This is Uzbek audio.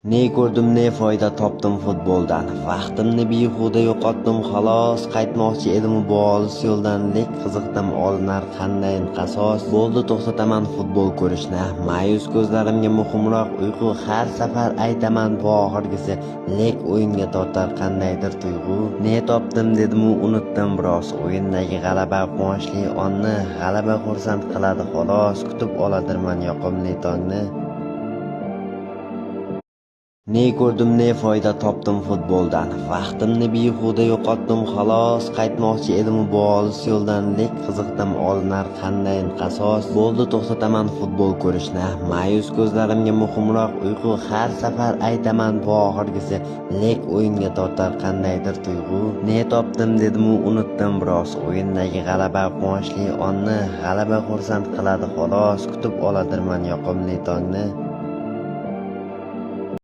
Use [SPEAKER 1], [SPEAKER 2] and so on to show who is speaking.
[SPEAKER 1] Ne ko'rdim, ne foyda topdim futboldan. Vaqtimni behuda yo'qotdim xolos. Qaytmoqchi edim bu olis yo'ldan, lek qiziqdim olinar qandayin qasos. Bo'ldi to'xtataman futbol ko'rishni. Ma'yus ko'zlarimga muhimroq uyqu. Har safar aytaman bu oxirgisi, lek o'yinga tortar qandaydir tuyg'u. Ne topdim dedim-u unutdim biroz. O'yindagi g'alaba quvonchli onni, g'alaba xursand qiladi xolos. Kutib oladirman yoqimli tongni. Ne ko'rdim, ne foyda topdim futboldan. Vaqtimni behuda yo'qotdim xolos. Qaytmoqchi edim bu olis yo'ldan, lek qiziqdim olinar qandayin qasos. Bo'ldi to'xtataman futbol ko'rishni. Ma'yus ko'zlarimga muhimroq uyqu. Har safar aytaman bu oxirgisi, lek o'yinga tortar qandaydir tuyg'u. Ne topdim dedim-u unutdim biroz. O'yindagi g'alaba quvonchli onni, g'alaba xursand qiladi xolos. Kutib oladirman yoqimli tongni.